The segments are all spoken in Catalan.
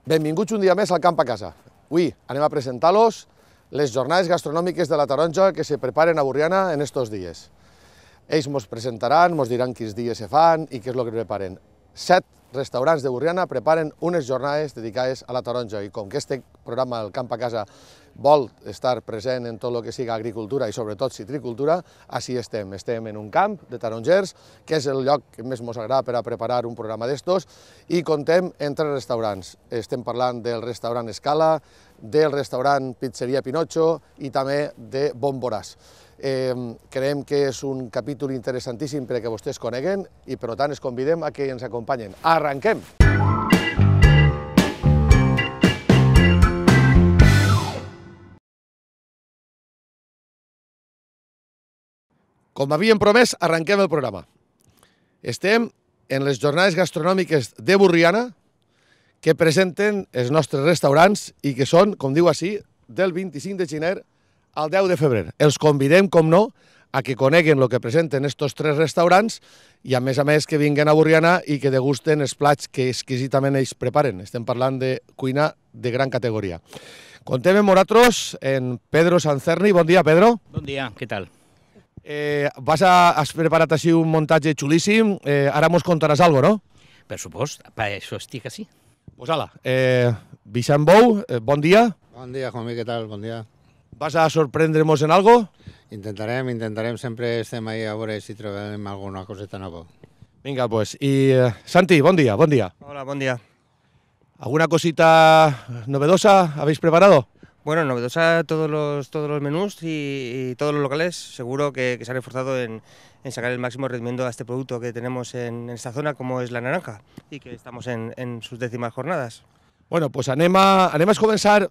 Benvinguts un dia més al Camp a Casa. Avui anem a presentar-los les jornades gastronòmiques de la Taronja que se preparen a Borriana en estos dies. Ells ens presentaran, ens diran quins dies se fan i què és el que preparen. 7 restaurants de Borriana preparen unes jornades dedicades a la taronja i com que este programa, el Camp a Casa, vol estar present en tot el que siga agricultura i sobretot citricultura, així estem. Estem en un camp de tarongers, que és el lloc que més ens agrada per a preparar un programa d'estos, i contem en 3 restaurants. Estem parlant del restaurant Escala, del restaurant Pizzeria Pinocho i també de Bomboràs. Creiem que és un capítol interessantíssim perquè vostès coneguen i per tant els convidem a que ens acompanyen. Arranquem! Com havíem promès, arrenquem el programa. Estem en les jornades gastronòmiques de Borriana que presenten els nostres restaurants i que són, com diu així, del 25 de gener al 10 de febrer. Els convidem, com no, a que coneguen el que presenten estos 3 restaurants i, a més, que vinguen a Borriana i que degusten els plats que exquisidament ells preparen. Estem parlant de cuina de gran categoria. Contem amb nosaltres en Pedro Sancerni. Bon dia, Pedro. Bon dia, què tal? Has preparat així un muntatge xulíssim. Ara mos contaràs alguna cosa, no? Per supost, per això estic així. Pues ala, Vicent Bou, bon dia. Bon dia, Juanmi, què tal? Bon dia. Vas a sorprendre-nos en algo? Intentarem, sempre estem ahí a veure si trobem alguna coseta nova. Vinga, pues. I Santi, bon dia, bon dia. Hola, buen día. ¿Alguna cosita novedosa habéis preparado? Bueno, novedosa todos los menús y todos los locales. Seguro que se han esforzado en sacar el máximo rendimiento a este producto que tenemos en esta zona, como es la naranja, y que estamos en sus 10º jornadas. Bueno, pues anem a començar,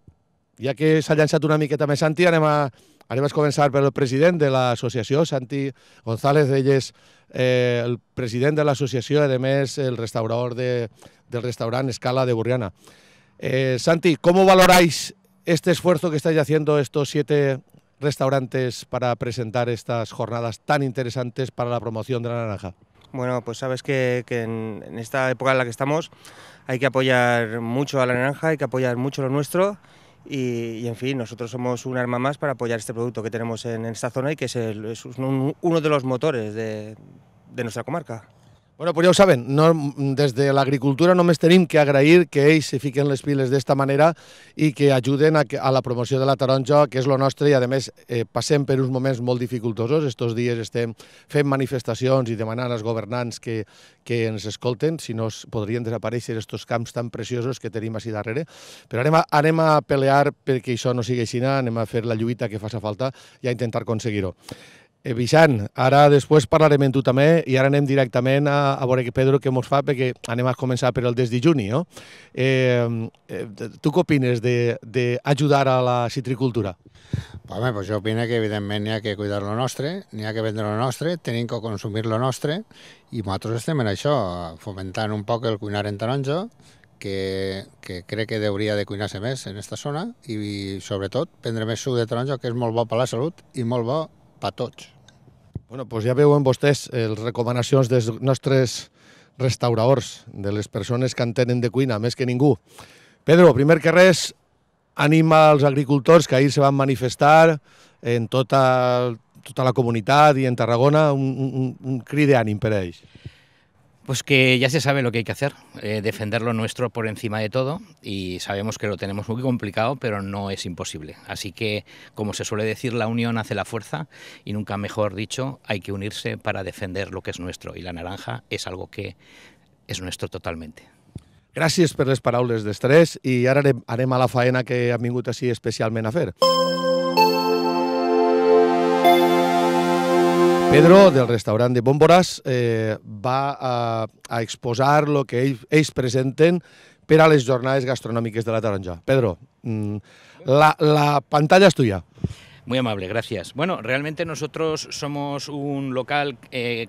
ja que s'ha llançat una miqueta més Santi, anem a començar pel president de l'associació, Santi González. Ell és el president de l'associació i, a més, el restaurador del restaurant Escala de Borriana. Santi, ¿cómo valoráis este esfuerzo que estáis haciendo estos 7 restaurantes para presentar estas jornadas tan interesantes para la promoción de la naranja? Bueno, pues sabes que en esta época en la que estamos hay que apoyar mucho a la naranja, hay que apoyar mucho lo nuestro y en fin, nosotros somos un arma más para apoyar este producto que tenemos en esta zona y que es uno de los motores de nuestra comarca. Bueno, pues ja ho saben, des de l'agricultura només tenim que agrair que ells se fiquen les piles d'esta manera i que ajuden a la promoció de la taronja, que és lo nostre, i a més passem per uns moments molt dificultosos. Estos dies estem fent manifestacions i demanant als governants que ens escolten, si no podrien desaparèixer estos camps tan preciosos que tenim així darrere. Però anem a pelear perquè això no sigui així, anem a fer la lluita que faci falta i a intentar aconseguir-ho. Vicent, ara després parlarem amb tu també i ara anem directament a veure Pedro què ens fa, perquè anem a començar per el des de juny, no? Tu què opines d'ajudar a la citricultura? Home, pues jo opino que evidentment n'hi ha que cuidar lo nostre, n'hi ha que vendre lo nostre, tenim que consumir lo nostre i nosaltres estem en això, fomentant un poc el cuinar en taronja, que crec que hauria de cuinar-se més en aquesta zona i sobretot prendre més suc de taronja, que és molt bo per la salut i molt bo per tots. Bueno, doncs ja veuen vostès les recomanacions dels nostres restauradors, de les persones que en tenen de cuina, més que ningú. Pedro, primer que res, anima als agricultors que ahir se van manifestar en tota la comunitat i en Tarragona, un crit d'ànim per a ells. Pues que ya se sabe lo que hay que hacer, defender lo nuestro por encima de todo, y sabemos que lo tenemos muy complicado, pero no es imposible. Así que, como se suele decir, la unión hace la fuerza y nunca mejor dicho, hay que unirse para defender lo que es nuestro, y la naranja es algo que es nuestro totalmente. Gràcies per les paraules d'estrès i ara anem a la faena que hem vingut així especialment a fer. Pedro, del restaurant de Bomboràs, va a exposar el que ells presenten per a les jornades gastronòmiques de la taronja. Pedro, la pantalla és tuya. Muy amable, gracias. Bueno, realmente nosotros somos un local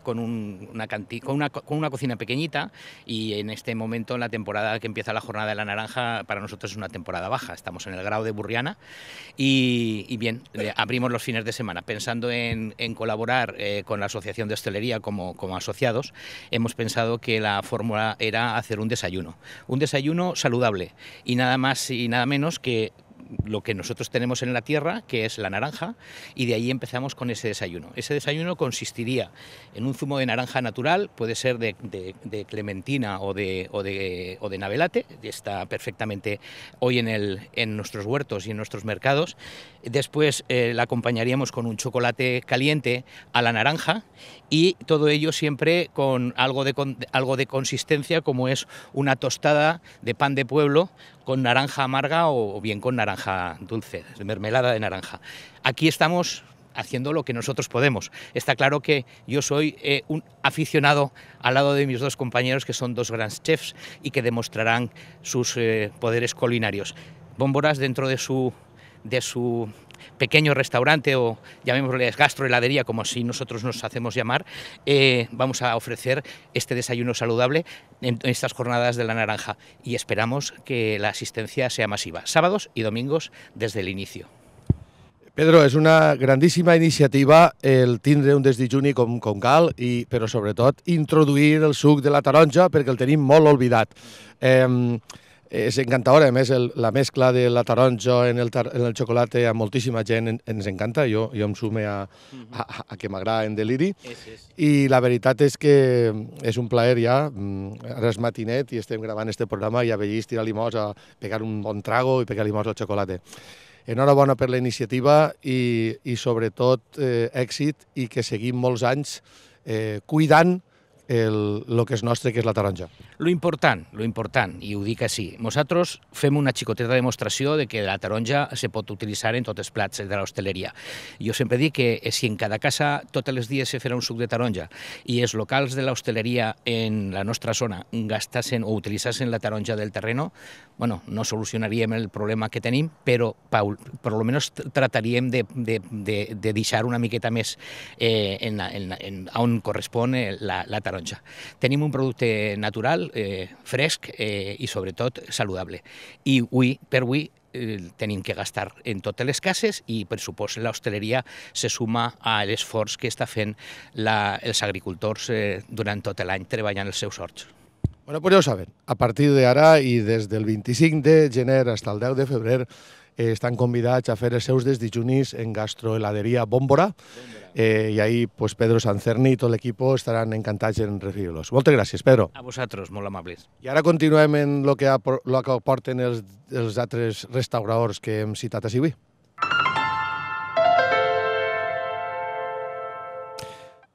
con una cocina pequeñita, y en este momento, en la temporada que empieza la jornada de la naranja, para nosotros es una temporada baja. Estamos en el Grau de Burriana y bien, abrimos los fines de semana. Pensando en colaborar con la Asociación de Hostelería como asociados, hemos pensado que la fórmula era hacer un desayuno saludable, y nada más y nada menos que lo que nosotros tenemos en la tierra, que es la naranja, y de ahí empezamos con ese desayuno. Ese desayuno consistiría en un zumo de naranja natural, puede ser de clementina o de navelate, está perfectamente hoy en nuestros huertos y en nuestros mercados. Después la acompañaríamos con un chocolate caliente a la naranja, y todo ello siempre con algo de consistencia, como es una tostada de pan de pueblo con naranja amarga o bien con naranja dulce, mermelada de naranja. Aquí estamos haciendo lo que nosotros podemos. Está claro que yo soy un aficionado al lado de mis dos compañeros, que son dos grandes chefs y que demostrarán sus poderes culinarios. Bómboras, dentro de su pequeño restaurante, o llamémosle gastroheladería, como así nosotros nos hacemos llamar, vamos a ofrecer este desayuno saludable en estas jornadas de la naranja, y esperamos que la asistencia sea masiva, sábados y domingos desde el inicio. Pedro, és una grandíssima iniciativa el tindre un desdejuni com cal, però sobretot introduir el suc de la taronja, perquè el tenim molt oblidat. És encantadora, a més, la mescla de la taronja en el xocolate a moltíssima gent ens encanta. Jo em sume a que m'agrada en deliri. I la veritat és que és un plaer ja. Ara és matinet i estem gravant este programa i a Bellís tirar limós, a pegar un bon trago i pegar limós al xocolate. Enhorabona per la iniciativa i sobretot èxit, i que seguim molts anys cuidant el que és nostre, que és la taronja. Lo important, i ho dic així, nosaltres fem una xicoteta demostració de que la taronja se pot utilitzar en tots els plats de l'hostaleria. Jo sempre dic que si en cada casa tots els dies se farà un suc de taronja i els locals de l'hostaleria en la nostra zona gastassen o utilitzassin la taronja del terreno, bueno, no solucionaríem el problema que tenim, però per almenys trataríem de deixar una miqueta més on correspon la taronja. Tenim un producte natural, fresc i sobretot saludable. I avui tenim que gastar en totes les cases, i per supost l'hostaleria se suma a l'esforç que està fent els agricultors durant tot l'any treballant els seus horts. Bueno, pues ja ho saben, a partir d'ara i des del 25 de gener fins al 10 de febrer estan convidats a fer els seus desdejunis en gastroheladeria Bómbora, i ahí pues Pedro Sancerni i tot l'equip estaran encantats en recibir-los. Moltes gràcies, Pedro. A vosaltres, molt amables. I ara continuem en el que aporten els altres restauradors que hem citat avui.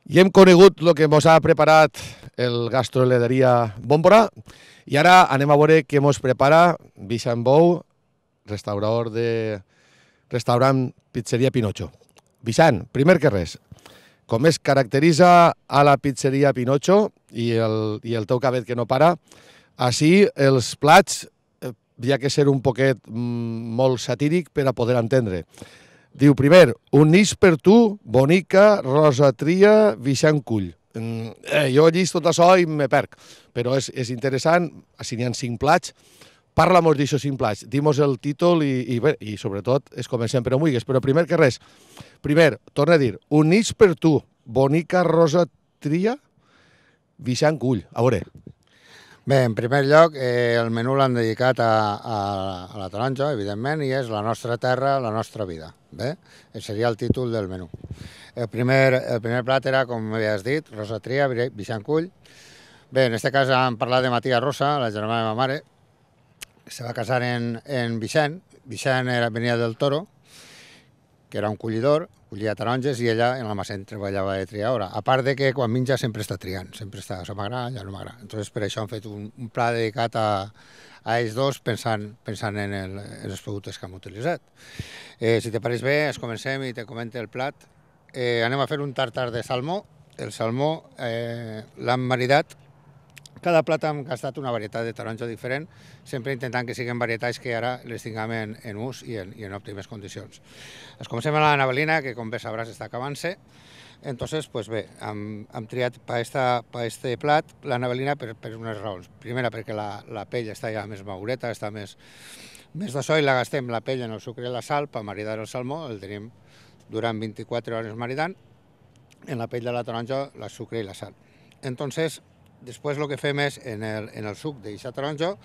I hem conegut el que ens ha preparat el gastroheladeria Bómbora, i ara anem a veure què ens prepara Vicent Bou, restaurador de restaurant Pizzeria Pinocho. Vicent, primer que res, com es caracteritza a la Pizzeria Pinocho i el teu cabet que no para, així els plats hi ha que ser un poquet molt satíric per a poder entendre. Diu, primer, un nix per tu, bonica, rosatria, Vicent Cull. Jo llis tot això i me perc, però és interessant, així n'hi ha 5 plats. Parla-mos d'això 5 plats, dim-nos el títol i sobretot es comencem per amigues. Però primer que res, torna a dir, un nix per tu, bonica, rosatria, Vicent Cull. A veure. Bé, en primer lloc, el menú l'han dedicat a la taronja, evidentment, i és la nostra terra, la nostra vida. Bé? Seria el títol del menú. El primer plat era, com havies dit, rosatria, Vicent Cull. Bé, en aquest cas hem parlat de Matías Rosa, la germana de ma mare. Se va casar en Vicent. Vicent venia del Toro, que era un collidor, collia taronges, i ella en l'almacén treballava de triadora. A part de que quan menja sempre està triant, sempre està, això m'agrada, ja no m'agrada. Entonces per això han fet un pla dedicat a ells dos, pensant en els productes que hem utilitzat. Si te pareix bé, comencem i te comento el plat. Anem a fer un tartar de salmó. El salmó l'hem maridat Cada plat hem gastat una varietat de taronja diferent, sempre intentant que siguin varietats que ara les tinguem en ús i en òptimes condicions. Es comencem amb la navelina, que com bé sabràs està acabant-se. Entonces, pues bé, hem triat per este plat la navelina per unes raons. Primera, perquè la pell està ja més madureta, està més d'això, i la gastem la pell en el sucre i la sal per maridar el salmó. El tenim durant 24 hores maridant en la pell de la taronja, el sucre i la sal. Entonces, després el que fem és, en el suc d'aquesta taronja,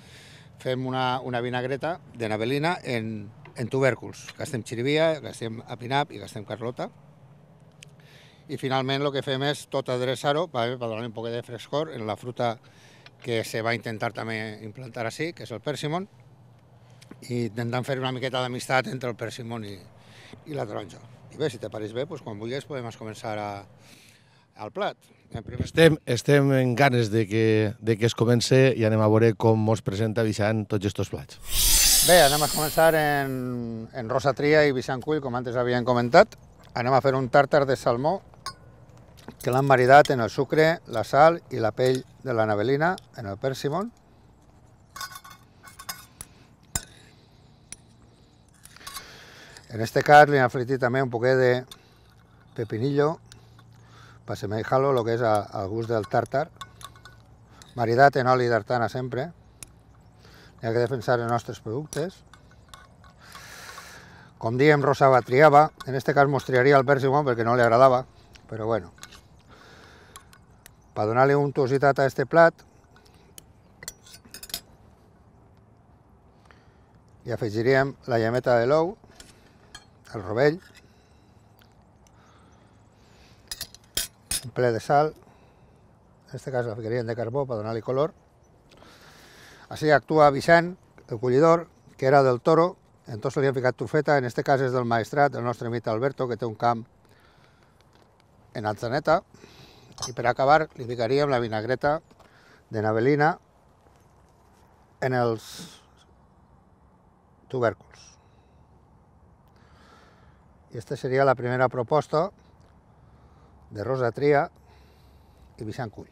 fem una vinagreta de navelina en tubèrculs. Gastem xirivia, gastem apinap i gastem carlota. I finalment el que fem és tot adreçar-ho per donar un poc de frescor en la fruta que se va intentar també implantar així, que és el pèrsimon, i intentant fer una miqueta d'amistat entre el pèrsimon i la taronja. I bé, si te pareix bé, quan vulguis podem començar al plat. Estem en ganes de que es comence i anem a veure com ens presenta Vicent tots aquests plats. Bé, anem a començar en rosatria i Vicent Cull, com antes havien comentat. Anem a fer un tàrtar de salmó que l'han maridat en el sucre, la sal i la pell de la navelina, en el pèrsimon. En este cas li han afegit també un poquet de pepinillo per assemellar-lo el que és el gust del tàrtar, maridat en oli d'artana sempre. Hi ha que defensar els nostres productes. Com diem, Rosa va triava, en este cas mos triaria el pèrsimon perquè no li agradava, però bueno. Per donar-li untuositat a este plat, hi afegiríem la llameta de l'ou, el rovell, un ple de sal, en este cas la ficaríem de carbó per donar-li color. Així actua Vicent, el collidor, que era del Toro, entonces li hem ficat trufeta, en este cas és del Maestrat, del nostre amic Alberto, que té un camp en Atzeneta, i per acabar li ficaríem la vinagreta de navelina en els tubèrculs. I aquesta seria la primera proposta de rosatria i Vicent Cull.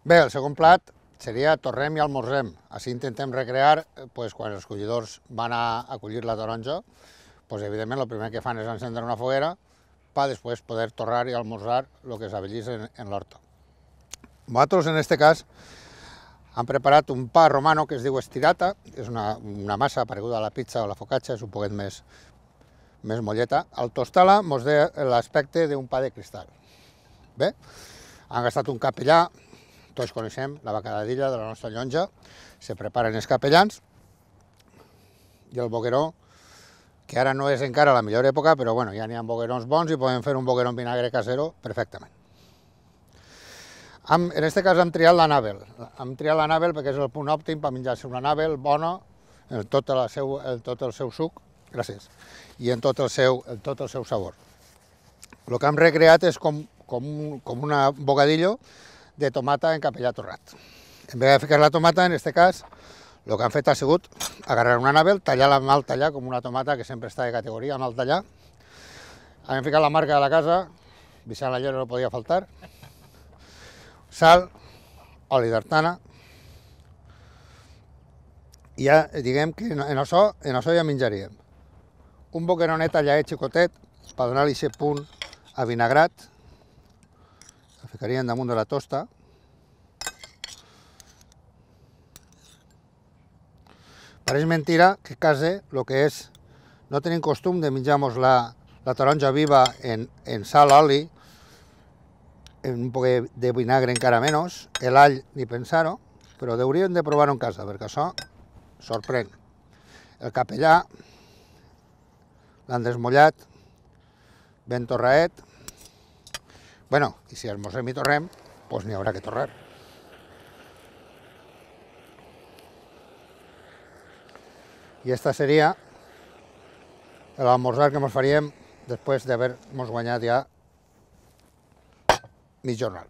Bé, el segon plat seria torrem i almorzem. Així intentem recrear quan els collidors van a collir la taronja, evidentment el primer que fan és encendre una foguera per després poder torrar i almorzar el que s'avellís en l'horta. Nosaltres, en aquest cas, hem preparat un pa romano que es diu estirata, és una massa pareguda a la pizza o la focaccia, és un poquet més molleta. Al tostar-la ens té l'aspecte d'un pa de cristal. Bé, han gastat un capellà, tots coneixem la bacadadilla de la nostra llonja, se preparen els capellans i el boqueró, que ara no és encara la millor època, però bueno, ja n'hi ha boquerons bons i podem fer un boqueró en vinagre casero perfectament. En aquest cas hem triat la navel. Hem triat la navel perquè és el punt òptim per menjar-se una navel bona, en tot el seu suc, gràcies, i en tot el seu sabor. El que hem recreat és com una bocadillo de tomata encapellat torrat. En vez de ficar la tomata, en aquest cas, el que han fet ha sigut agarrar una navel, tallar-la mal tallar, com una tomata que sempre està de categoria, mal tallar. Han ficat la marca de la casa, Vicent Lallero no podia faltar, sal, oli d'artana, i ja diguem que en això ja menjaríem. Un boqueronet talladet xicotet per donar-li aquest punt avinagrat, el ficaríem damunt de la tosta. Pareix mentira que a casa el que és, no tenim costum de menjar-nos la taronja viva en sal, oli, en un poc de vinagre encara menys, l'all ni pensar-ho, però hauríem de provar-ho en casa, perquè això sorprèn. El capellà l'han desmollat, ben torraet. Bueno, i si almorzem i torrem, doncs n'hi haurà que torrar. I esta seria l'almorzar que ens faríem després d'haver-nos guanyat ja mig jornal.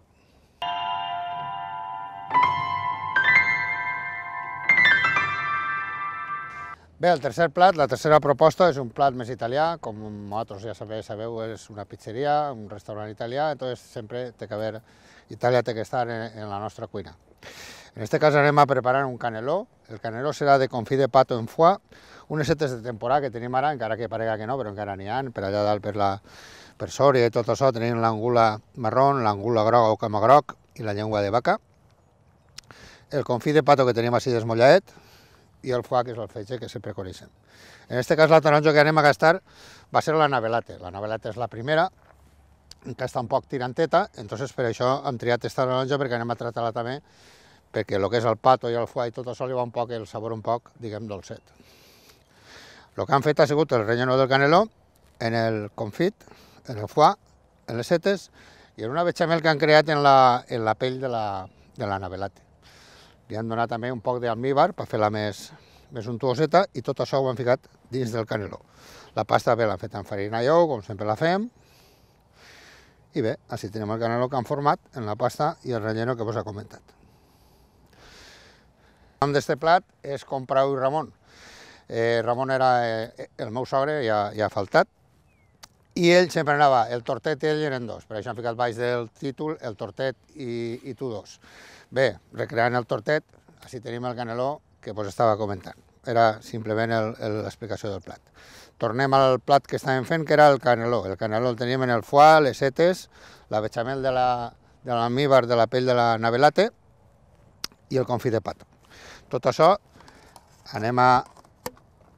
Bé, el tercer plat, la tercera proposta és un plat més italià, com vosaltres ja sabeu, és una pizzeria, un restaurant italià, entonces sempre té que haver, Itàlia té que estar en la nostra cuina. En este cas anem a preparar un caneló. El caneló serà de confit de pato en foie, unes setes de temporada que tenim ara, encara que parega que no, però encara n'hi ha, per allà dalt per Sòria i tot això, tenim l'angula marró, l'angula groga o camagroc i la llengua de vaca. El confit de pato que tenim així desmolladet, i el foie, que és el fetge que sempre coneixem. En aquest cas, la taronja que anem a gastar va ser la navelate. La navelate és la primera, que està un poc tiranteta, entonces per això hem triat esta taronja perquè anem a tratar-la també, perquè el que és el pato i el foie i tot això li va un poc el sabor un poc, diguem, dolcet. El que han fet ha sigut el relleno del caneló en el confit, en el foie, en les setes i en una bechamel que han creat en la pell de la navelate. Li han donat també un poc d'almíbar per fer-la més untuoseta i tot això ho han ficat dins del caneló. La pasta bé l'han fet amb farina i ou, com sempre la fem. I bé, així tenim el caneló que han format en la pasta i el relleno que vos he comentat. El nom d'aquest plat és Com Prau i Ramon. Ramon era el meu sogre, ja ha faltat, i ell sempre anava, el tortet i ell eren dos, per això han ficat baix del títol el tortet i tu dos. Bé, recreant el tortet, així tenim el caneló que vos estava comentant. Era simplement l'explicació del plat. Tornem al plat que estàvem fent, que era el caneló. El caneló el teníem en el foie, les setes, la bechamel de l'almíbar de la pell de la navelate i el confit de pato. Tot això anem a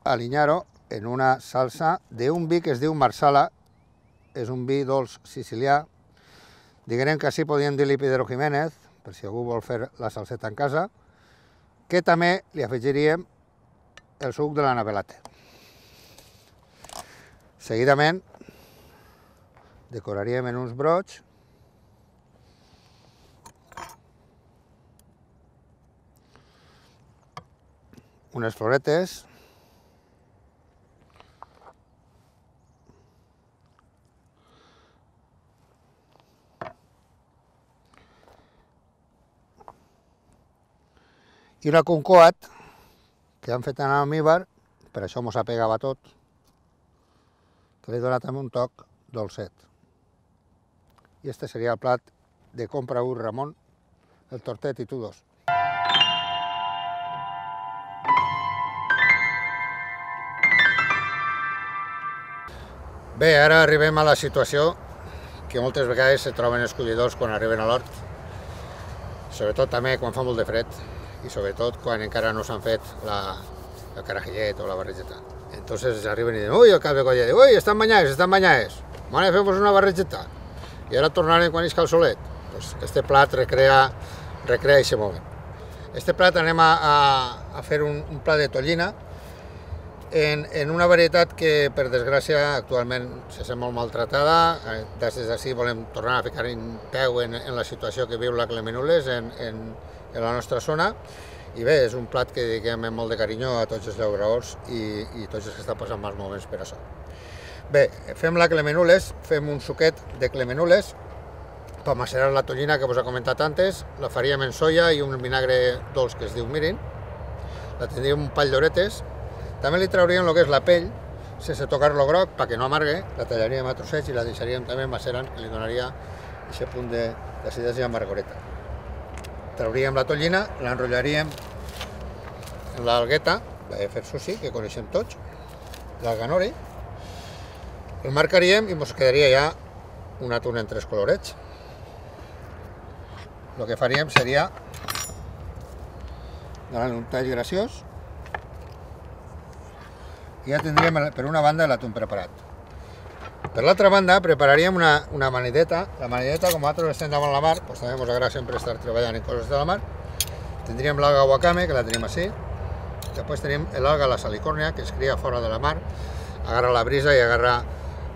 alinyar-ho en una salsa d'un vi que es diu Marsala, és un vi dolç sicilià. Diguem que així podíem dir-li Pedro Jiménez, per si algú vol fer la salseta en casa, que també li afegiríem el suc de la navelate. Seguidament decoraríem en uns brots unes floretes i una concoat que han fet en almíbar, per això mos apegava tot, que li dona també un toc dolcet. I este seria el plat de Com Prau i Ramon, el tortet i tu dos. Bé, ara arribem a la situació que moltes vegades se troben els collidors quan arriben a l'hort, sobretot també quan fa molt de fred i sobretot quan encara no s'han fet el carajillet o la barregeta. Entonces arriben i diuen, ui, el cap de colla, ui, estan banyades, bueno, fem-vos una barregeta. I ara tornarem quan isca el solet. Pues este plat recrea aquest moment. Este plat anem a fer un plat de tonyina en una varietat que, per desgràcia, actualment se sent molt maltratada. Des d'ací volem tornar a ficar un peu en la situació que viu la Clemenules en la nostra zona. I bé, és un plat que dediquem amb molt de carinyo a tots els llautadors i tots els que estan passant mals moments per això. Bé, fem la Clemenules, fem un suquet de Clemenules per macerar la tonyina que vos he comentat antes. La faríem en soia i un vinagre dolç que es diu mirin. La tindríem un pall d'oretes. També li trauríem el que és la pell, sense tocar-lo groc, perquè no amargue. La tallaríem a trossets i la deixaríem també macerant, que li donaria aquest punt d'acidesa i amargoreta. Trauríem la tonyina, l'enrotllaríem en l'algueta de fer sushi, que coneixem tots, l'alganori. El marcaríem i ens quedaria ja un atún en 3 colorets. El que faríem seria donar-li un tall graciós i ja tindríem per una banda l'atún preparat. Per l'altra banda prepararíem una amanideta. L'amanideta, com nosaltres estem davant la mar, doncs també ens agrada sempre estar treballant en coses de la mar. Tindríem l'alga wakame, que la tenim així. Després tenim l'alga la salicòrnia, que es cria fora de la mar. Agarra la brisa i agarra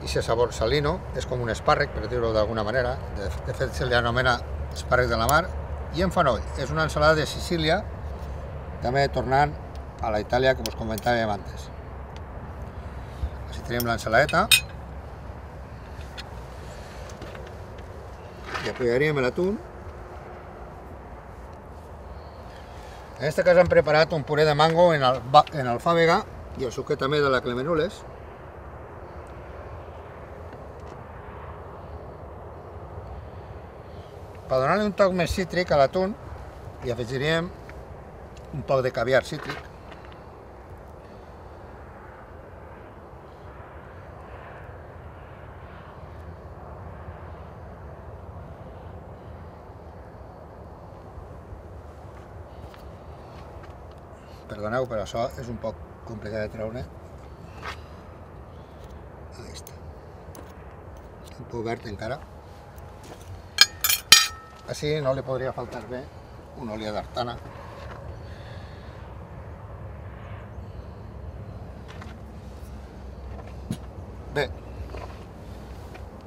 aquest sabor salino. És com un espàrrec, per dir-ho d'alguna manera. De fet, se li anomena espàrrec de la mar. I en fanoll. És una ensalada de Sicília, també tornant a la Itàlia que us comentàvem antes. Així tenim l'ensaladeta. I aplicaríem l'atún. En aquest cas hem preparat un puré de mango en alfàbega i el suquet també de la Clemenules. Per donar-li un toc més cítric a l'atún, hi afegiríem un poc de caviar cítric. Perdoneu, però això és un poc complicat de treure. Ahí està. Un poc verd encara. Així no li podria faltar bé una oli d'artana. Bé,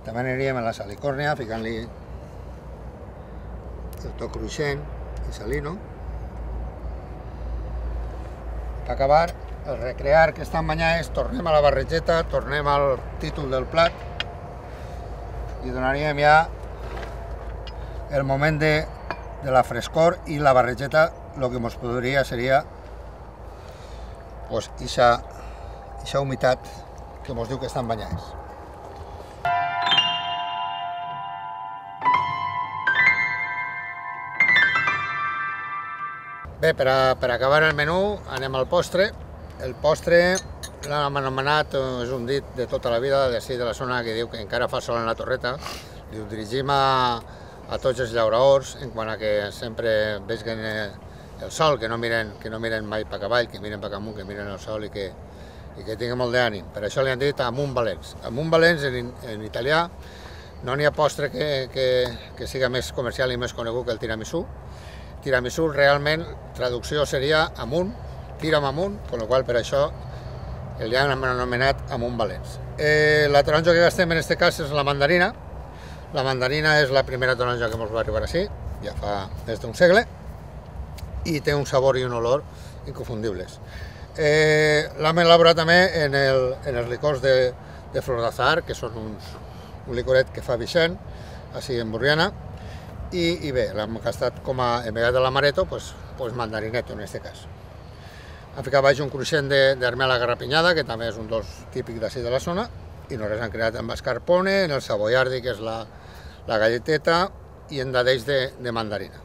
també aniríem a la salicòrnia ficant-li el toc cruixent i salino. Per acabar, el recrear que estan banyades, tornem a la barregeta, tornem al títol del plat i donaríem ja el moment de la frescor i la barregeta, el que ens podria seria ixa humitat que ens diu que estan banyades. Bé, per acabar el menú anem al postre. El postre l'hem anomenat, és un dit de tota la vida d'ací de la zona que diu que encara fa sol en la torreta. Li ho dirigim a tots els llauradors en quant a que sempre vegin el sol, que no miren mai per avall, que miren per amunt, que miren el sol i que tinguin molt d'ànim. Per això li han dit amunt valents. Amunt valents en italià no n'hi ha postre que siga més comercial i més conegut que el tiramisú. Tiramisú realment, traducció seria amunt, tira'm amunt, amb la qual per això el han anomenat amunt valents. La taronja que gastem en aquest cas és la mandarina. La mandarina és la primera taronja que ens va arribar així, ja fa més d'un segle, i té un sabor i un olor inconfundibles. L'hem elaborat també en els licors de flor d'azahar, que són un licoret que fa Vicent, així en Borriana, i bé, l'hem gastat com a, en vegades de l'amaretto, doncs mandarineto en aquest cas. Hem ficat baix un cruixent d'armela garrapinyada, que també és un dolç típic d'ací de la zona, i nosaltres hem creat amb mascarpone, en el savoiardi, que és la galleteta, i en dadeix de mandarina.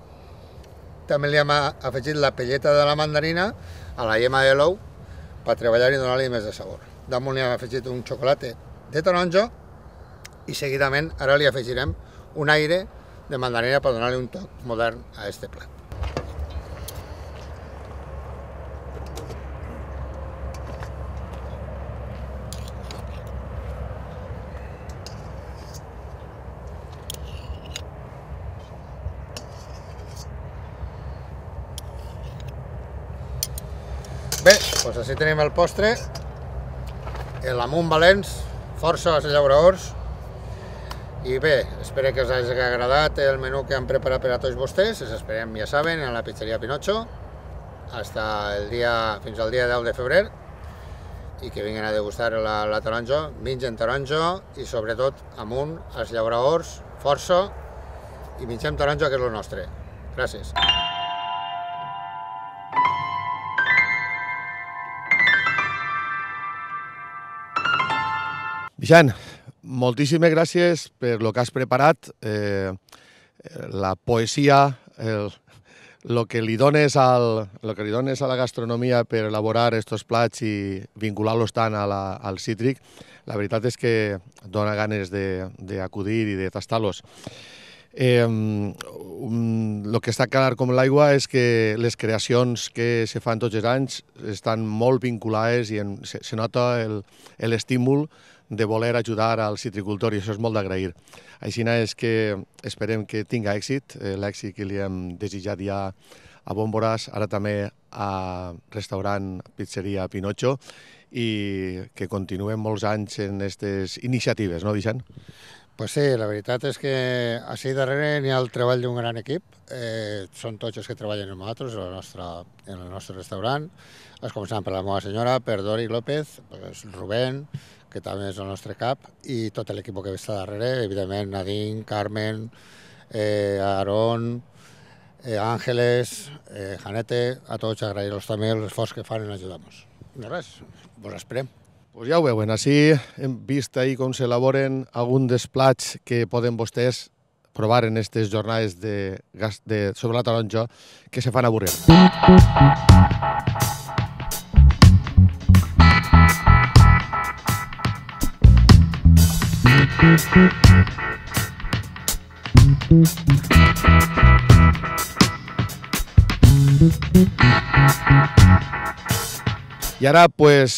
També li hem afegit la pelleta de la mandarina a la yema de l'ou per treballar i donar-li més de sabor. Damunt li hem afegit un xocolata de taronja i seguidament ara li afegirem un aire de mandarina per donar-li un toc modern a aquest plat. Bé, doncs així tenim el postre, l'amunt valents, força als llauradors. I bé, espero que us hagi agradat el menú que hem preparat per a tots vostès. Els esperem, ja saben, a la pizzeria Pinocho fins al dia 10 de febrer i que vinguin a degustar la taronja, mengen taronja i sobretot amunt als llauradors, força i mengem taronja, que és el nostre. Gràcies. Vicent, moltíssimes gràcies per el que has preparat, la poesia, el que li dones a la gastronomia per elaborar aquests plats i vincular-los tant al cítric. La veritat és que dona ganes d'acudir i de tastar-los. El que està clar com l'aigua és que les creacions que se fan tots els anys estan molt vinculades i se nota l'estímul de voler ajudar al citricultor i això és molt d'agrair. Així és que esperem que tinga èxit, l'èxit que li hem desitjat ja a Bòmboras, ara també a restaurant Pizzeria Pinocho i que continuem molts anys en aquestes iniciatives, no, Vicent? Pues sí, la veritat és que així darrere n'hi ha el treball d'un gran equip. Són tots els que treballen amb nosaltres en el nostre restaurant. Començant per la meva senyora, per Dori López, Rubén, que també és el nostre cap, i tot l'equip que està darrere, evidentment Nadine, Carmen, Aarón, Ángeles, Janete, a tots agrair-los també l'esforç que fan en ajudar-nos. No res. vos esperem. Pues ja ho veuen, així hem vist ahir com s'elaboren algun dels plats que poden vostès provar en aquestes jornades sobre la taronja que se fan a Borriana. I ara pues,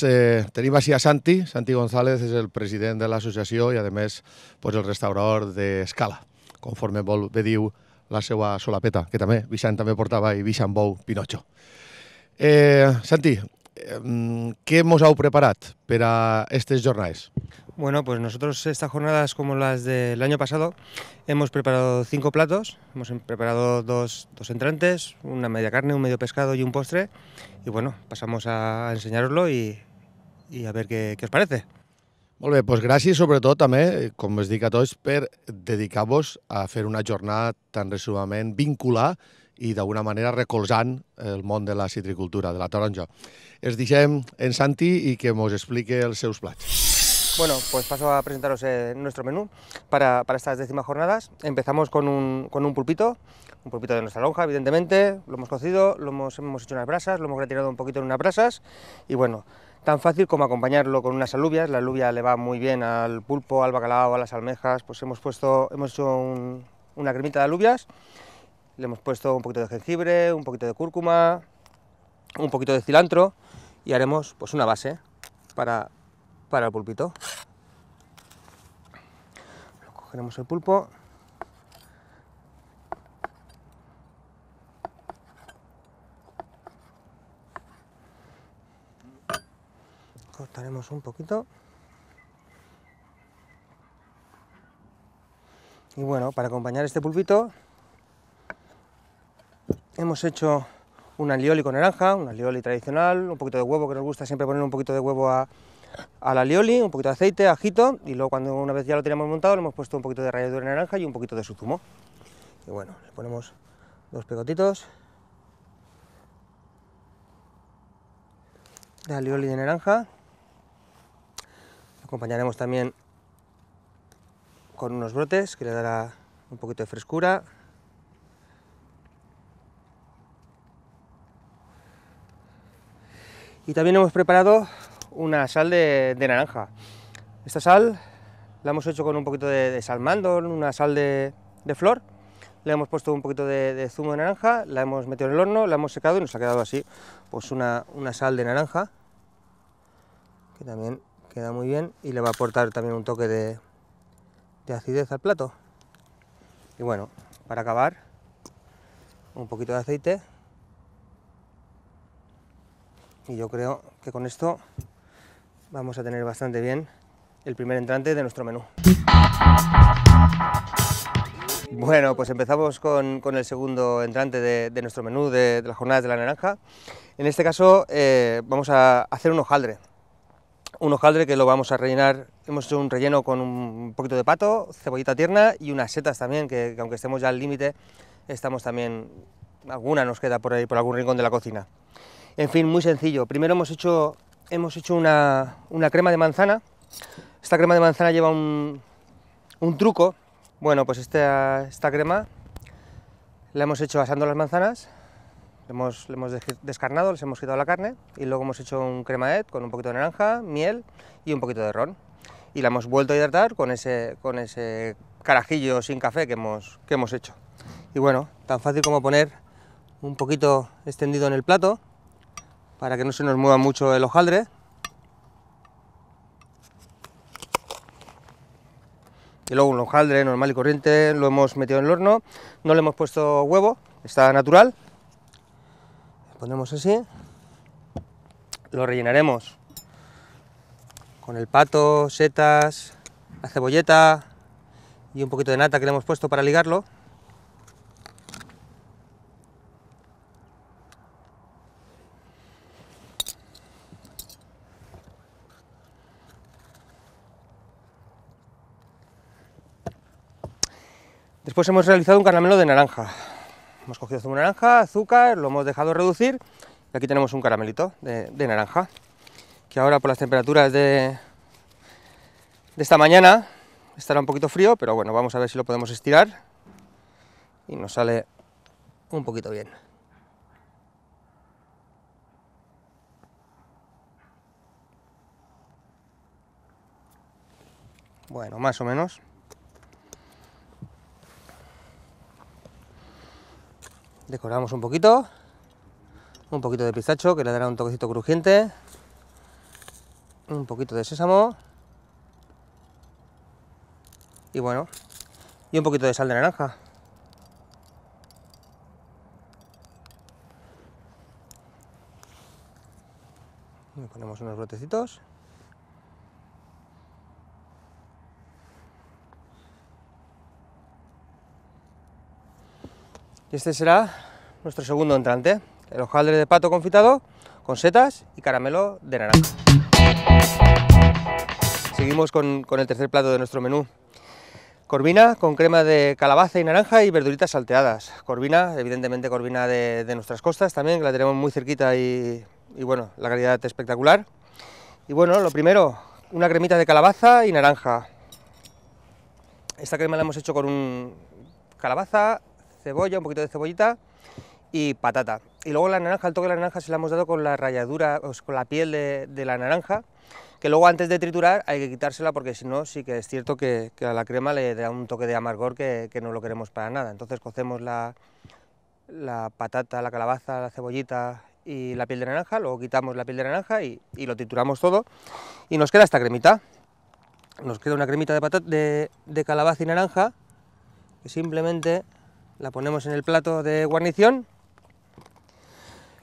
tenim així a Santi González, és el president de l'associació i a més pues, el restaurador d'Escala, conforme bé diu la seva solapeta, que també Vixant també portava i Vixant Bou Pinocho. Santi, ¿qué hemos preparat per a aquestes jornades? Bueno, pues nosotros estas jornadas, como las del año pasado, hemos preparado 5 platos, hemos preparado dos entrantes, una media carne, un medio pescado y un postre, y bueno, pasamos a enseñaroslo y a ver qué os parece. Molt bé, doncs gràcies sobretot també, com us dic a tots, per dedicar-vos a fer una jornada tan resumament vincular i d'alguna manera recolzant el món de la citricultura, de la taronja. Els deixem en Santi i que ens expliqui els seus plats. Bueno, pues paso a presentaros nuestro menú para estas 10ª jornadas. Empezamos con un pulpito de nuestra lonja, evidentemente. Lo hemos cocido, hemos hecho unas brasas, lo hemos gratinado un poquito en unas brasas y bueno, tan fácil como acompañarlo con unas alubias. La alubia le va muy bien al pulpo, al bacalao, a las almejas. Pues hemos hecho una cremita de alubias, le hemos puesto un poquito de jengibre, un poquito de cúrcuma, un poquito de cilantro y haremos pues una base para el pulpito. Cogeremos el pulpo, cortaremos un poquito y bueno, para acompañar este pulpito hemos hecho un alioli con naranja, un alioli tradicional, un poquito de huevo, que nos gusta siempre poner un poquito de huevo al alioli, un poquito de aceite, ajito, y luego una vez ya lo teníamos montado le hemos puesto un poquito de ralladura de naranja y un poquito de su zumo. Y bueno, le ponemos 2 pegotitos de alioli de naranja. Lo acompañaremos también con unos brotes que le dará un poquito de frescura. Y también hemos preparado una sal de naranja. Esta sal la hemos hecho con un poquito de salmándol, una sal de flor. Le hemos puesto un poquito de zumo de naranja, la hemos metido en el horno, la hemos secado y nos ha quedado así, pues una sal de naranja, que también queda muy bien y le va a aportar también un toque de acidez al plato. Y bueno, para acabar, un poquito de aceite. Y yo creo que con esto vamos a tener bastante bien el primer entrante de nuestro menú. Bueno, pues empezamos con el segundo entrante de nuestro menú de las jornadas de la naranja. En este caso vamos a hacer un hojaldre. Un hojaldre que lo vamos a rellenar, hemos hecho un relleno con un poquito de pato, cebollita tierna y unas setas también, que aunque estemos ya al límite, estamos también, alguna nos queda por ahí, por algún rincón de la cocina. En fin, muy sencillo. Primero hemos hecho una crema de manzana. Esta crema de manzana lleva un truco. Bueno, pues esta crema la hemos hecho asando las manzanas, le hemos descarnado, les hemos quitado la carne y luego hemos hecho un cremaet con un poquito de naranja, miel y un poquito de ron. Y la hemos vuelto a hidratar con ese carajillo sin café que hemos hecho. Y bueno, tan fácil como poner un poquito extendido en el plato, para que no se nos mueva mucho el hojaldre. Y luego un hojaldre normal y corriente lo hemos metido en el horno, no le hemos puesto huevo, está natural. Lo ponemos así, lo rellenaremos con el pato, setas, la cebolleta y un poquito de nata que le hemos puesto para ligarlo. Después hemos realizado un caramelo de naranja. Hemos cogido zumo de naranja, azúcar, lo hemos dejado reducir y aquí tenemos un caramelito de naranja. que ahora por las temperaturas de esta mañana estará un poquito frío, pero bueno, vamos a ver si lo podemos estirar y nos sale un poquito bien. Bueno, más o menos. Decoramos un poquito de pistacho que le dará un toquecito crujiente, un poquito de sésamo y bueno, y un poquito de sal de naranja. Le ponemos unos brotecitos. Y este será nuestro segundo entrante, el hojaldre de pato confitado con setas y caramelo de naranja. Seguimos con el tercer plato de nuestro menú. Corvina con crema de calabaza y naranja y verduritas salteadas. Corvina, evidentemente corvina de nuestras costas también, que la tenemos muy cerquita y bueno, la calidad espectacular. Y bueno, lo primero, una cremita de calabaza y naranja. Esta crema la hemos hecho con calabaza, cebolla, un poquito de cebollita y patata. Y luego la naranja, el toque de la naranja se la hemos dado con la ralladura, con la piel de la naranja, que luego antes de triturar hay que quitársela porque si no sí que es cierto que a la crema le da un toque de amargor que no lo queremos para nada. Entonces cocemos la patata, la calabaza, la cebollita y la piel de naranja, luego quitamos la piel de naranja y lo trituramos todo y nos queda esta cremita. Nos queda una cremita de calabaza y naranja que simplemente la ponemos en el plato de guarnición,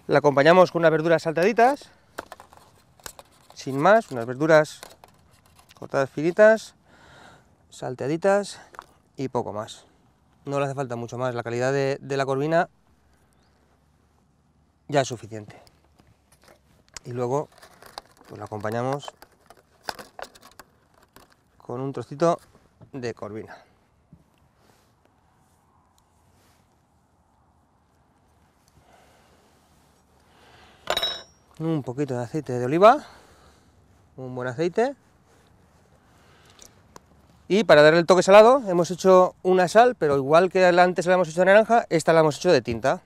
la acompañamos con unas verduras salteaditas, sin más, unas verduras cortadas finitas, salteaditas y poco más. No le hace falta mucho más, la calidad de la corvina ya es suficiente. Y luego pues la acompañamos con un trocito de corvina. Un poquito de aceite de oliva, un buen aceite. Y para darle el toque salado hemos hecho una sal, pero igual que antes la hemos hecho de naranja, esta la hemos hecho de tinta.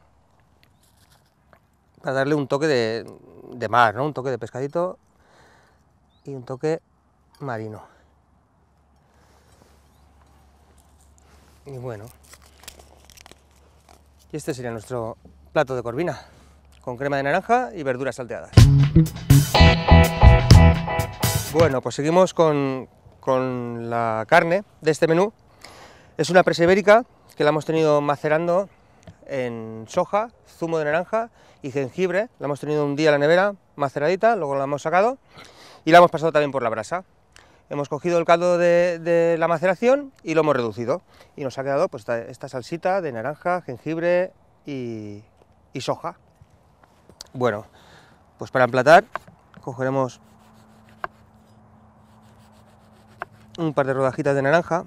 Para darle un toque de mar, ¿no? Un toque de pescadito y un toque marino. Y bueno, y este sería nuestro plato de corvina, con crema de naranja y verduras salteadas. Bueno, pues seguimos con la carne de este menú. Es una presa ibérica que la hemos tenido macerando en soja, zumo de naranja y jengibre. La hemos tenido un día en la nevera, maceradita, luego la hemos sacado y la hemos pasado también por la brasa. Hemos cogido el caldo de la maceración y lo hemos reducido. Y nos ha quedado pues esta salsita de naranja, jengibre y soja. Bueno, pues para emplatar cogeremos un par de rodajitas de naranja,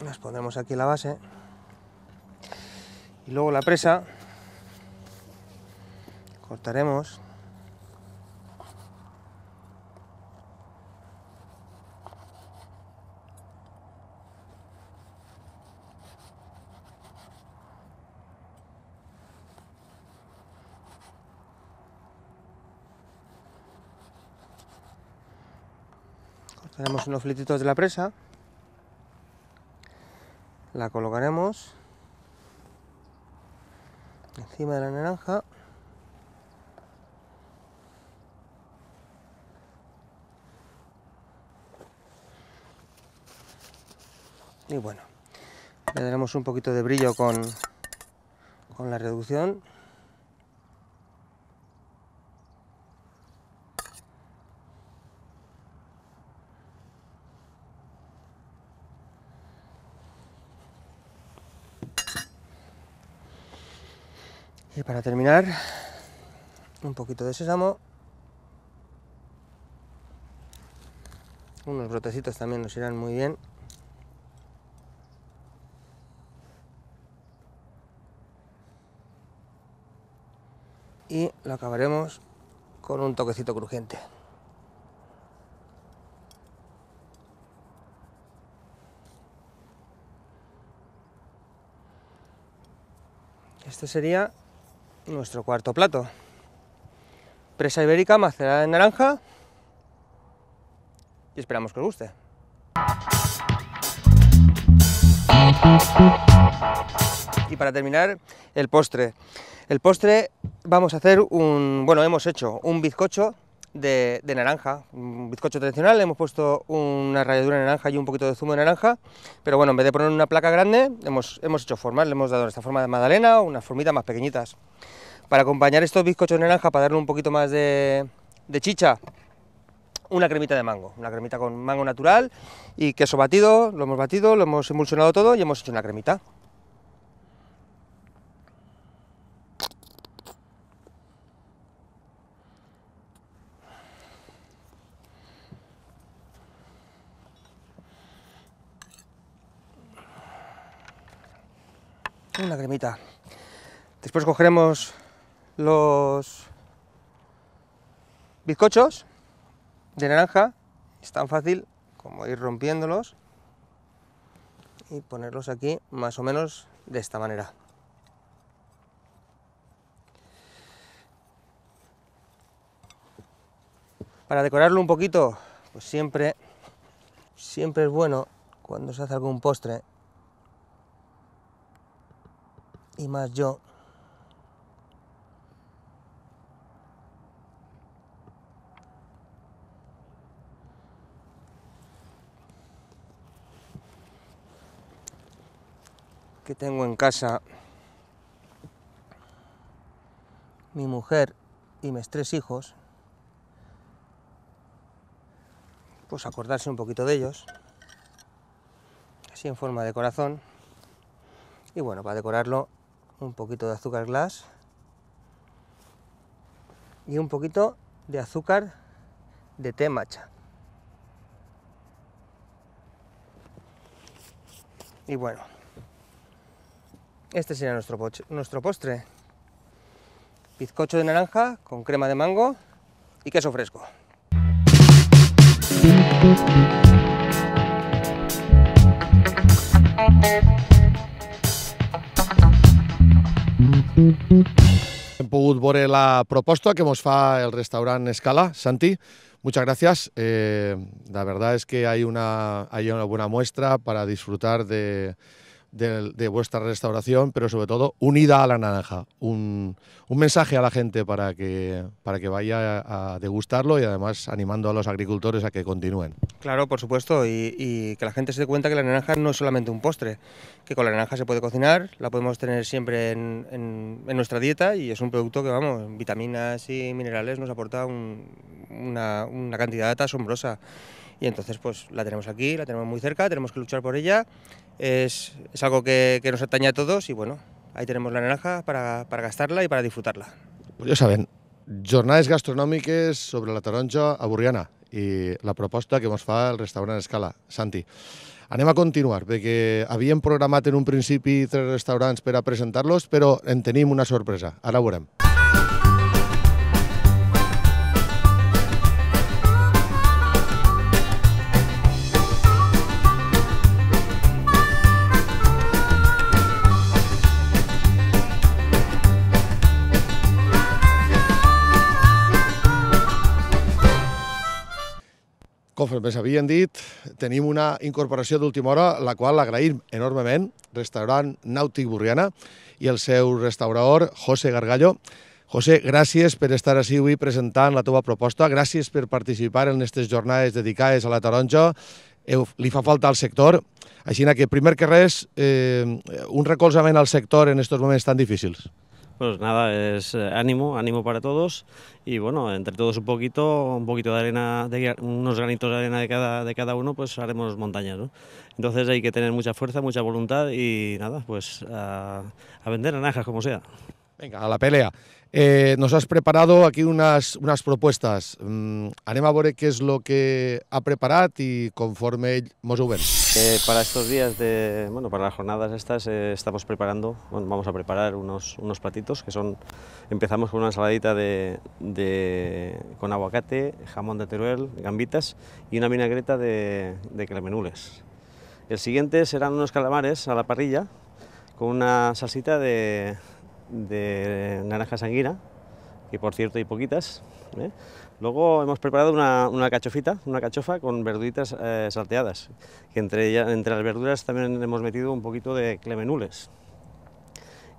las pondremos aquí en la base y luego la presa cortaremos unos filetitos de la presa, la colocaremos encima de la naranja y bueno, le daremos un poquito de brillo con la reducción. Y para terminar, un poquito de sésamo, unos brotecitos también nos irán muy bien. Y lo acabaremos con un toquecito crujiente. Este sería nuestro cuarto plato. Presa ibérica macerada en naranja y esperamos que os guste. Y para terminar, el postre. El postre vamos a hacer hemos hecho un bizcocho de naranja, un bizcocho tradicional. Le hemos puesto una ralladura de naranja y un poquito de zumo de naranja, pero bueno, en vez de poner una placa grande, hemos hecho formas, le hemos dado esta forma de magdalena o unas formitas más pequeñitas. Para acompañar estos bizcochos de naranja, para darle un poquito más de chicha, una cremita de mango, una cremita con mango natural y queso batido, lo hemos emulsionado todo y hemos hecho una cremita. Una cremita. Después cogeremos los bizcochos de naranja. Es tan fácil como ir rompiéndolos y ponerlos aquí más o menos de esta manera. Para decorarlo un poquito, pues siempre es bueno cuando se hace algún postre, y más yo, que tengo en casa mi mujer y mis 3 hijos, pues acordarse un poquito de ellos, así en forma de corazón. Y bueno, para decorarlo, un poquito de azúcar glass y un poquito de azúcar de té matcha. Y bueno, este sería nuestro postre. Bizcocho de naranja con crema de mango y queso fresco. Hem pogut veure la proposta que nos fa el restaurant Escala. Santi, muchas gracias. La verdad es que hay una buena muestra para disfrutar de vuestra restauración, pero sobre todo unida a la naranja. Un mensaje a la gente para que vaya a degustarlo y además animando a los agricultores a que continúen. Claro, por supuesto, y que la gente se dé cuenta que la naranja no es solamente un postre, que con la naranja se puede cocinar, la podemos tener siempre en nuestra dieta y es un producto que, vamos, vitaminas y minerales nos aporta una cantidad asombrosa. Y entonces pues la tenemos aquí, la tenemos muy cerca, tenemos que luchar por ella, es algo que nos atañe a todos y bueno, ahí tenemos la naranja para gastarla y para disfrutarla. Pues ja saben, jornades gastronòmiques sobre la taronja a Borriana i la proposta que ens fa el restaurant Escala. Santi, anem a continuar, perquè havíem programat en un principi 3 restaurants per a presentar-los, però en tenim una sorpresa, ara ho veurem. Com ens havien dit, tenim una incorporació d'última hora, la qual agraïm enormement, restaurant Nàutic Borriana i el seu restaurador, José Gargallo. José, gràcies per estar així avui presentant la teva proposta, gràcies per participar en aquestes jornades dedicades a la taronja. Li fa falta al sector, així que primer que res, un recolzament al sector en aquests moments tan difícils. Pues nada, es ánimo para todos y bueno, entre todos un poquito de arena, unos granitos de arena de cada uno, pues haremos montañas, ¿no? Entonces hay que tener mucha fuerza, mucha voluntad y nada, pues a vender naranjas como sea. Venga, a la pelea. Nos has preparado aquí unas propuestas. Anem a veure qué es lo que ha preparat y conforme ell mos ho ven. Para estos días, para las jornadas estas, estamos preparando, vamos a preparar unos platitos que son, empezamos con una ensaladita con aguacate, jamón de Teruel, gambitas y una vinagreta de clemenules. El siguiente serán unos calamares a la parrilla con una salsita de naranja sanguina, que por cierto hay poquitas. Luego hemos preparado una cachofa con verduritas salteadas, que entre las verduras también hemos metido un poquito de clemenules.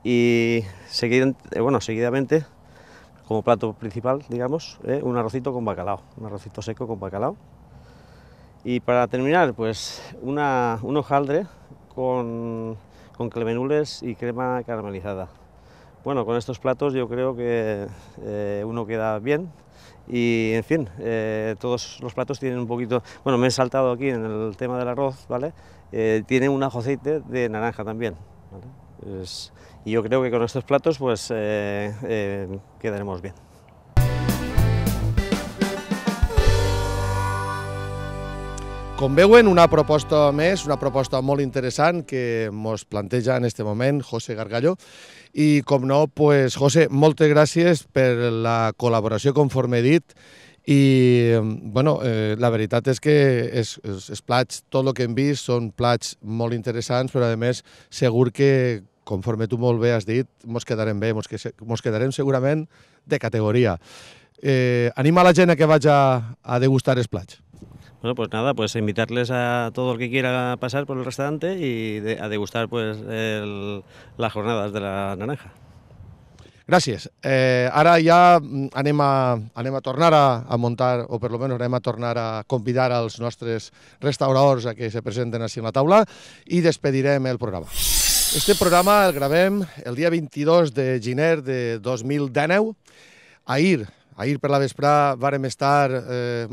Y seguidamente, como plato principal, digamos, un arrocito con bacalao, un arrocito seco con bacalao. Y para terminar, pues un hojaldre con clemenules y crema caramelizada. Bueno, con estos platos yo creo que uno queda bien y, en fin, todos los platos tienen un poquito... Bueno, me he saltado aquí en el tema del arroz, ¿vale? Tiene un ajo aceite de naranja también, ¿vale? Y yo creo que con estos platos pues quedaremos bien. Com veuen, una proposta més, una proposta molt interessant que ens planteja en aquest moment José Gargallo. I, com no, pues, José, moltes gràcies per la col·laboració, conforme he dit. I, bueno, la veritat és que els plats, tot el que hem vist, són plats molt interessants, però, a més, segur que, conforme tu molt bé has dit, ens quedarem bé, ens quedarem segurament de categoria. Anima la gent a que vagi a degustar els plats. Bueno, pues nada, pues invitarles a todo el que quiera pasar por el restaurante y a degustar pues las jornadas de la naranja. Gràcies. Ara ja anem a tornar a muntar, o per lo menos anem a tornar a convidar als nostres restauradors a que se presenten així en la taula i despedirem el programa. Este programa el gravem el dia 22 de gener de 2019. Ahir per la vesprà vàrem estar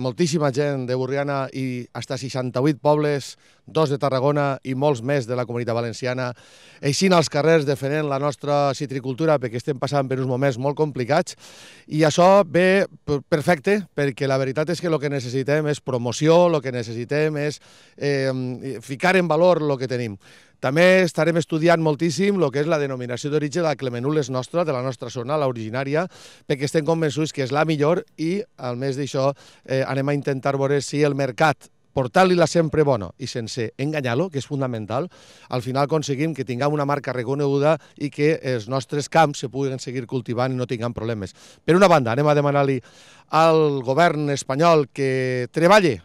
moltíssima gent de Borriana i hasta 68 pobles, 2 de Tarragona i molts més de la Comunitat Valenciana, eixint als carrers defendent la nostra citricultura perquè estem passant per uns moments molt complicats i això ve perfecte perquè la veritat és que el que necessitem és promoció, el que necessitem és ficar en valor el que tenim. També estarem estudiant moltíssim el que és la denominació d'origen de la clemenules nostra, de la nostra zona, l'originària, perquè estem convençuts que és la millor i, a més d'això, anem a intentar veure si el mercat, portant-li-la sempre bona i sense enganyar-lo, que és fundamental, al final aconseguim que tinguem una marca reconeguda i que els nostres camps se puguen seguir cultivant i no tinguem problemes. Per una banda, anem a demanar-li al govern espanyol que treballi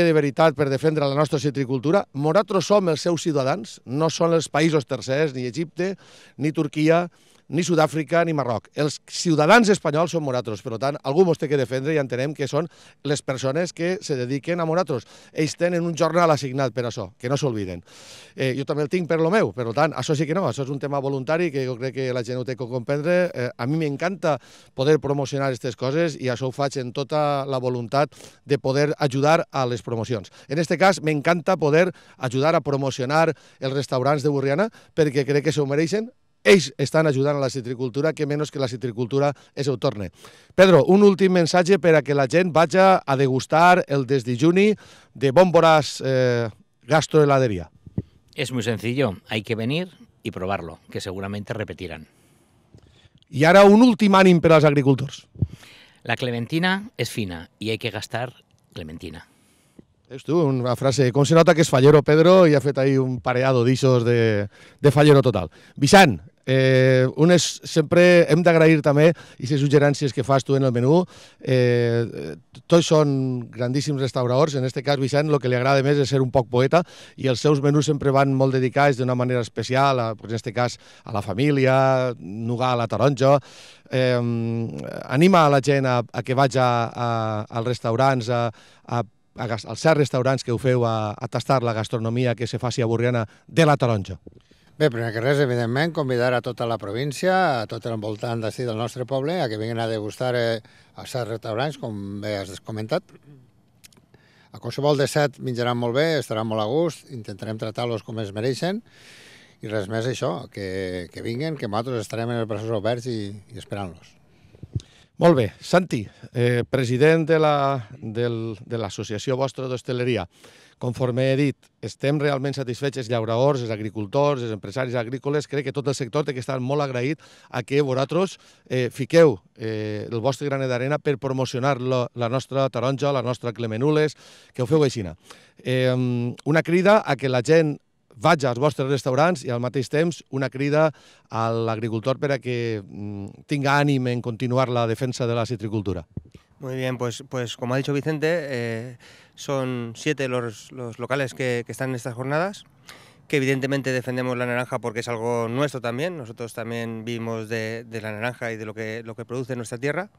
de veritat per defendre la nostra citricultura. Nosaltres som els seus ciutadans, no són els països tercers, ni Egipte, ni Turquia, ni Sud-àfrica, ni Marroc. Els ciutadans espanyols són nosaltres, per tant, algú ens té que defendre i entenem que són les persones que se dediquen a nosaltres. Ells tenen un jornal assignat per això, que no s'olviden. Jo també el tinc per lo meu, per tant, això sí que no, això és un tema voluntari que jo crec que la gent ho té que comprendre. A mi m'encanta poder promocionar aquestes coses i això ho faig en tota la voluntat de poder ajudar a les promocions. En aquest cas, m'encanta poder ajudar a promocionar els restaurants de Borriana perquè crec que s'ho mereixen. Ells estan ajudant a la citricultura, que menys que la citricultura es ho torne. Pedro, un últim missatge per a que la gent vagi a degustar el desdejuni de Bon Boràs Gastroheladería. Es muy sencillo, hay que venir y probarlo, que seguramente repetirán. I ara un últim ànim per als agricultors. La clementina es fina y hay que gastar clementina. És tu, una frase, com se nota que és fallero, Pedro, i ha fet ahí un pareado d'ixos de fallero total. Vicent, sempre hem d'agrair també aquestes suggerències que fas tu en el menú. Tots són grandíssims restauradors. En aquest cas, Vicent, el que li agrada més és ser un poc poeta i els seus menús sempre van molt dedicats d'una manera especial, en aquest cas, a la família, nugar a la taronja. Anima a la gent a que vagi als restaurants, als 7 restaurants que ho feu a tastar la gastronomia que se faci a Borriana de la taronja. Bé, primer que res, evidentment, convidar a tota la província, a tot el voltant d'ací del nostre poble, a que vinguin a degustar als 7 restaurants, com bé has comentat. A qualsevol de 7 menjaran molt bé, estaran molt a gust, intentarem tratar-los com es mereixen. I res més això, que vinguin, que nosaltres estarem en els braços oberts i esperant-los. Molt bé. Santi, president de l'associació vostra d'hostaleria, conforme he dit, estem realment satisfets, els llauradors, els agricultors, els empresaris agrícoles, crec que tot el sector té que estar molt agraït a que vosaltres fiqueu el vostre granet d'arena per promocionar la nostra taronja, la nostra Clemenules, que ho feu així. Una crida a que la gent vaig als vostres restaurants i al mateix temps una crida a l'agricultor per a que tinga ànim en continuar la defensa de la citricultura. Muy bien, pues como ha dicho Vicente, son 7 los locales que están en estas jornadas, que evidentemente defendemos la naranja porque es algo nuestro también. Nosotros también vivimos de la naranja y de lo que produce nuestra tierra.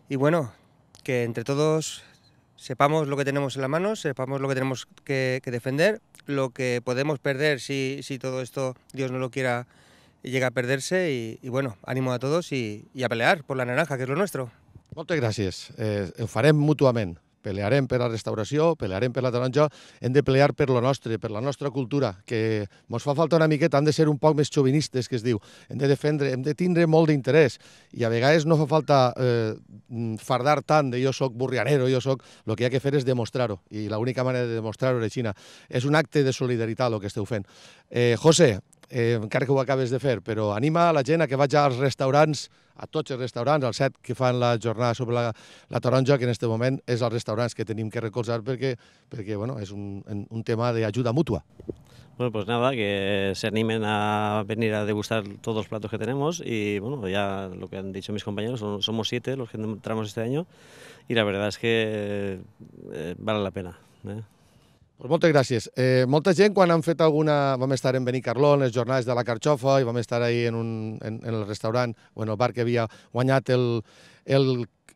Y bueno, que entre todos sepamos lo que tenemos en la mano, sepamos lo que tenemos que defender, lo que podemos perder si todo esto, Dios no lo quiera, llega a perderse. Y bueno, ánimo a todos y a pelear por la naranja, que es lo nuestro. Moltes gràcies. Ho farem mútuament. Pelearem per la restauració, pelearem per la taronja, hem de pelear per lo nostre, per la nostra cultura, que ens fa falta una miqueta, hem de ser un poc més xovinistes, que es diu. Hem de defendre, hem de tindre molt d'interès i a vegades no fa falta fardar tant de jo soc burrianero, jo soc... El que hi ha que fer és demostrar-ho i l'única manera de demostrar-ho és Xina. És un acte de solidaritat el que esteu fent. José, encara que ho acabes de fer, però anima la gent a que vagi als restaurants, a tots els restaurants, als 7 que fan la jornada sobre la taronja, que en aquest moment és els restaurants que tenim que recolzar perquè bueno, és un tema d'ajuda mútua. Bueno, pues nada, que se animen a venir a degustar todos los platos que tenemos y bueno, ya lo que han dicho mis compañeros, somos 7 los que entramos este año y la verdad es que vale la pena. Pues moltes gràcies. Molta gent, quan han fet alguna... Vam estar en Benicarló, en les jornades de la carxofa, i vam estar ahí en el restaurant o en el bar que havia guanyat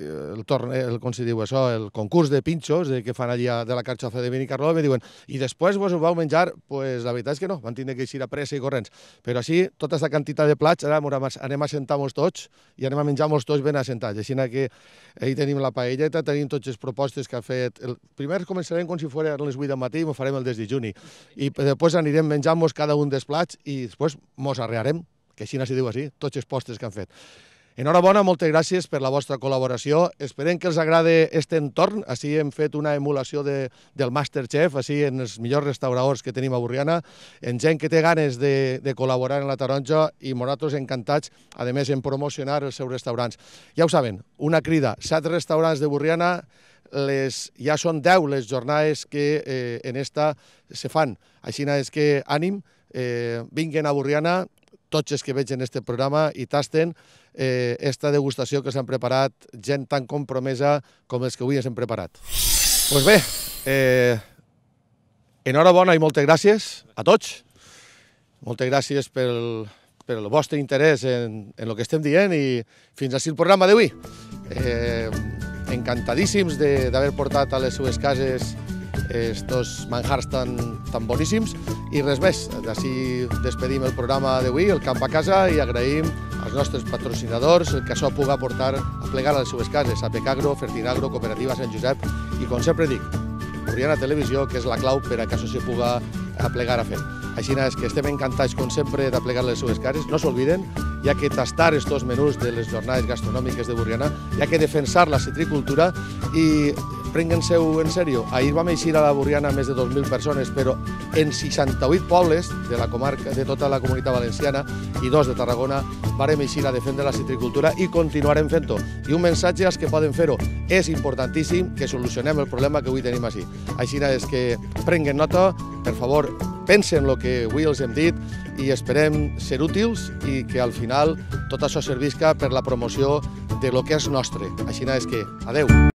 com se diu això, el concurs de pinxos que fan allà de la carxofa de Benicarló, i me diuen, i després vos ho vau menjar? Pues la veritat és que no, van tindre que eixir a pressa i corrents. Però així, tota aquesta quantitat de plats, ara anem a sentar-nos tots i anem a menjar-nos tots ben assentats. Així que ahir tenim la paelleta, tenim totes les propostes que ha fet. Primer començarem com si fos a les 8 del matí i ens farem el desdejuni. I després anirem menjant-nos cada un dels plats i després mos arrearem, que així se diu així, tots els postres que han fet. Enhorabona, moltes gràcies per la vostra col·laboració. Esperem que els agrade aquest entorn. Així hem fet una emulació del Masterchef, així en els millors restauradors que tenim a Borriana, en gent que té ganes de col·laborar en la taronja i nosaltres encantats, a més, en promocionar els seus restaurants. Ja ho saben, una crida, 7 restaurants de Borriana, ja són 10 les jornades que en esta se fan. Així és que ànim, vinguin a Borriana, tots els que veig en aquest programa i tasten esta degustació que s'han preparat gent tan compromesa com els que avui ens hem preparat. Doncs bé, enhorabona i moltes gràcies a tots. Moltes gràcies pel vostre interès en el que estem dient i fins així el programa d'avui. Encantadíssims d'haver portat a les seues cases estos manjars tan boníssims i res més. Així despedim el programa d'avui, el Camp a Casa, i agraïm als nostres patrocinadors el que això pugui portar a plegar a les seues cases, a Pecagro, Fertinagro, Cooperativa Sant Josep i, com sempre dic, Borriana Televisió, que és la clau per a que això se pugui aplegar a fer. Així és que estem encantats, com sempre, d'aplegar les seues cases. No s'olviden, hi ha que tastar estos menús de les jornades gastronòmiques de Borriana, hi ha que defensar la citricultura i prenguin-se-ho en sèrio. Ahir vam eixir a la Borriana més de 2.000 persones, però en 68 pobles de la comarca, de tota la Comunitat Valenciana i 2 de Tarragona, vàrem eixir a defendre la citricultura i continuarem fent-ho. I un missatge als que poden fer-ho. És importantíssim que solucionem el problema que avui tenim així. Així és que prenguin nota, per favor, pensen el que avui els hem dit i esperem ser útils i que al final tot això servisca per la promoció de lo que és nostre. Així és que, adeu.